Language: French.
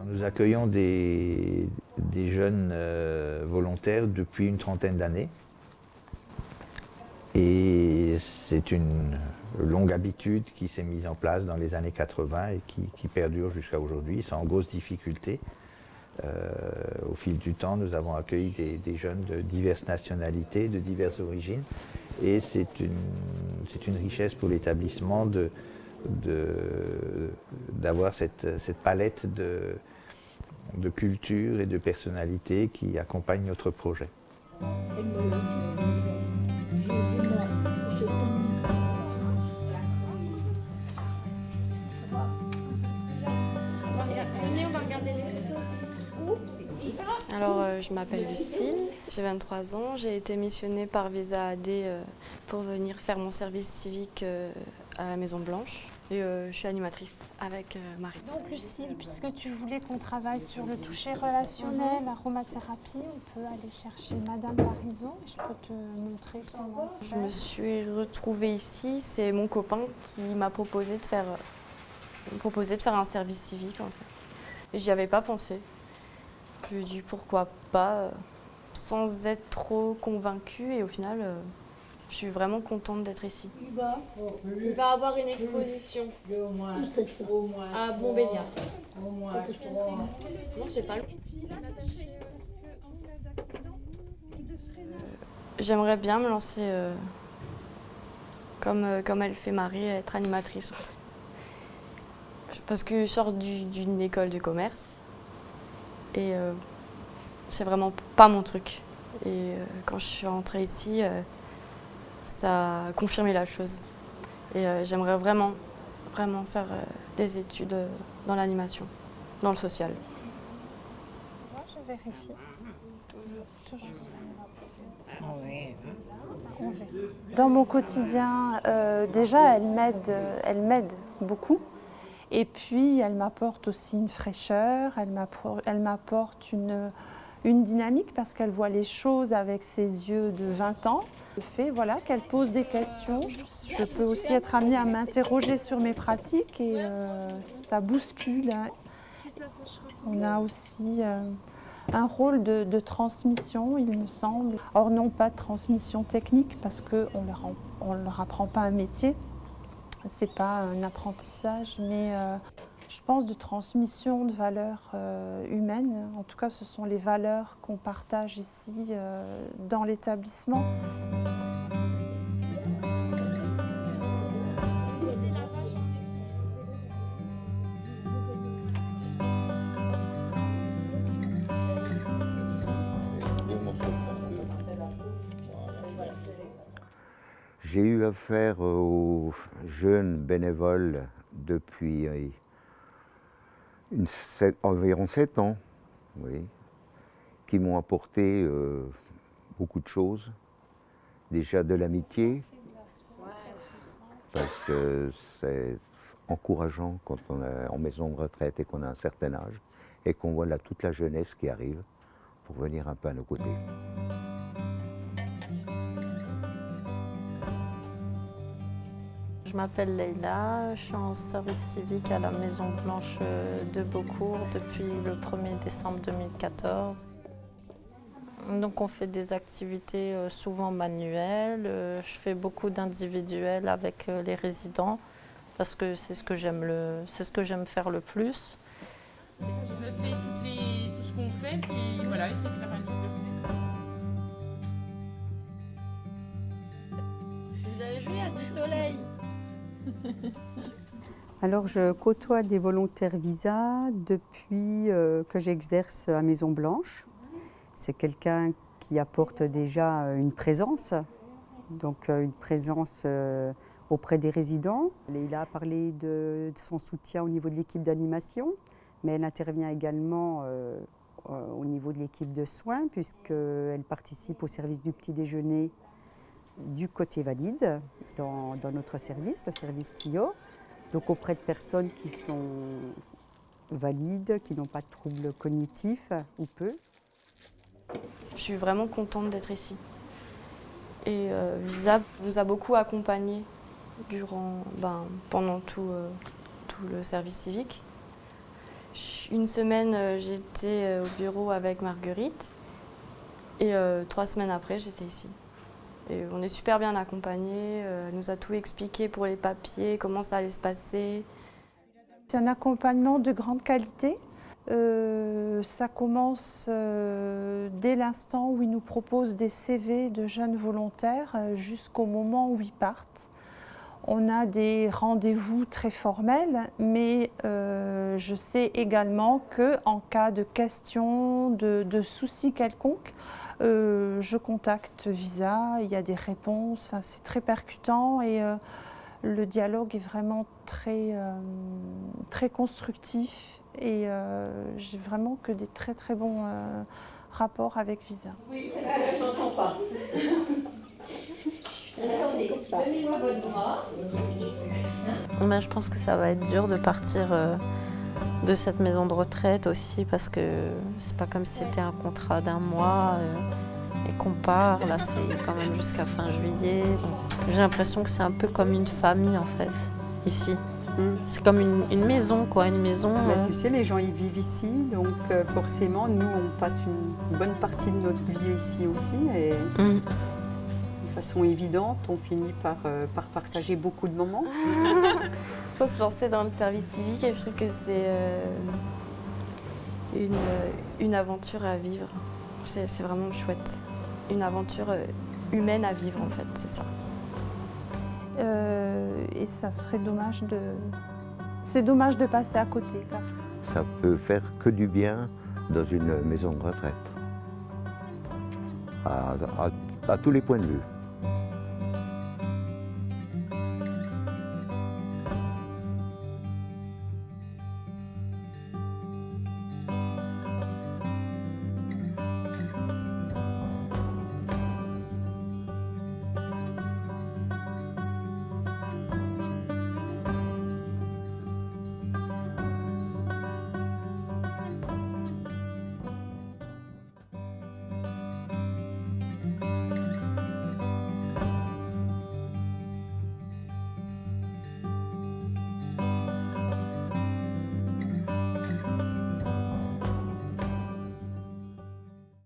Nous accueillons des jeunes volontaires depuis une trentaine d'années. Et c'est une longue habitude qui s'est mise en place dans les années 80 et qui perdure jusqu'à aujourd'hui, sans grosse difficulté. Au fil du temps, nous avons accueilli des jeunes de diverses nationalités, de diverses origines. Et c'est une richesse pour l'établissement d'avoir cette palette de culture et de personnalités qui accompagnent notre projet. Alors, je m'appelle Lucille, j'ai 23 ans, j'ai été missionnée par Visa AD pour venir faire mon service civique à la Maison Blanche. Et je suis animatrice avec Marie. Donc Lucille, puisque tu voulais qu'on travaille sur le toucher relationnel, l'aromathérapie, on peut aller chercher Madame Parizeau. Je peux te montrer comment. Je me suis retrouvée ici, c'est mon copain qui m'a proposé de faire un service civique en fait. Et j'y avais pas pensé. Je lui ai dit pourquoi pas, sans être trop convaincue et au final, je suis vraiment contente d'être ici. Il va avoir une exposition à Montbéliard. Non, je sais pas. J'aimerais bien me lancer comme elle fait Marie, être animatrice. Parce que je sors d'une école de commerce. Et c'est vraiment pas mon truc. Et quand je suis rentrée ici, ça a confirmé la chose. Et j'aimerais vraiment faire des études dans l'animation, dans le social. Moi, je vérifie. Toujours. Dans mon quotidien, déjà, elle m'aide beaucoup. Et puis, elle m'apporte aussi une fraîcheur, elle m'apporte une dynamique parce qu'elle voit les choses avec ses yeux de 20 ans. Le fait qu'elle pose des questions, je peux aussi être amenée à m'interroger sur mes pratiques et ça bouscule. On a aussi un rôle de transmission, il me semble. Or, non pas de transmission technique parce qu'on ne leur apprend pas un métier. C'est pas un apprentissage, mais je pense de transmission de valeurs humaines. En tout cas, ce sont les valeurs qu'on partage ici dans l'établissement. J'ai eu affaire aux jeunes bénévoles depuis environ 7 ans, oui, qui m'ont apporté beaucoup de choses. Déjà de l'amitié, parce que c'est encourageant quand on est en maison de retraite et qu'on a un certain âge et qu'on voit là toute la jeunesse qui arrive pour venir un peu à nos côtés. Je m'appelle Leïla, je suis en service civique à la Maison Blanche de Beaucourt depuis le 1er décembre 2014. Donc on fait des activités souvent manuelles, je fais beaucoup d'individuels avec les résidents parce que c'est ce que j'aime faire le plus. Je fais tout ce qu'on fait, puis voilà, essayer de faire un livre. Vous avez joué à du soleil? Alors, je côtoie des volontaires Visa depuis que j'exerce à Maison Blanche. C'est quelqu'un qui apporte déjà une présence, donc une présence auprès des résidents. Il a parlé de son soutien au niveau de l'équipe d'animation, mais elle intervient également au niveau de l'équipe de soins, puisqu'elle participe au service du petit déjeuner du côté valide dans notre service, le service TIO, donc auprès de personnes qui sont valides, qui n'ont pas de troubles cognitifs ou peu. Je suis vraiment contente d'être ici. Et Visa nous a beaucoup accompagnés pendant tout le service civique. Une semaine, j'étais au bureau avec Marguerite et 3 semaines après, j'étais ici. Et on est super bien accompagnés, elle nous a tout expliqué pour les papiers, comment ça allait se passer. C'est un accompagnement de grande qualité. Ça commence dès l'instant où ils nous proposent des CV de jeunes volontaires jusqu'au moment où ils partent. On a des rendez-vous très formels, mais je sais également qu'en cas de questions, de soucis quelconques, je contacte Visa, il y a des réponses, enfin, c'est très percutant et le dialogue est vraiment très, très constructif et j'ai vraiment que des très très bons rapports avec Visa. Oui, je n'entends pas. Attendez, donnez-moi votre bras. Mais je pense que ça va être dur de partir de cette maison de retraite aussi parce que c'est pas comme si c'était un contrat d'1 mois et qu'on part. Là, c'est quand même jusqu'à fin juillet. Donc, j'ai l'impression que c'est un peu comme une famille en fait, ici. C'est comme une maison, quoi, une maison. Tu sais, les gens ils vivent ici, donc forcément, nous, on passe une bonne partie de notre vie ici aussi. Et de façon évidente, on finit par partager beaucoup de moments. Il faut se lancer dans le service civique et je trouve que c'est une aventure à vivre. C'est vraiment chouette. Une aventure humaine à vivre, en fait, c'est ça. Et ça serait dommage de... C'est dommage de passer à côté. Là. Ça peut faire que du bien dans une maison de retraite, à tous les points de vue.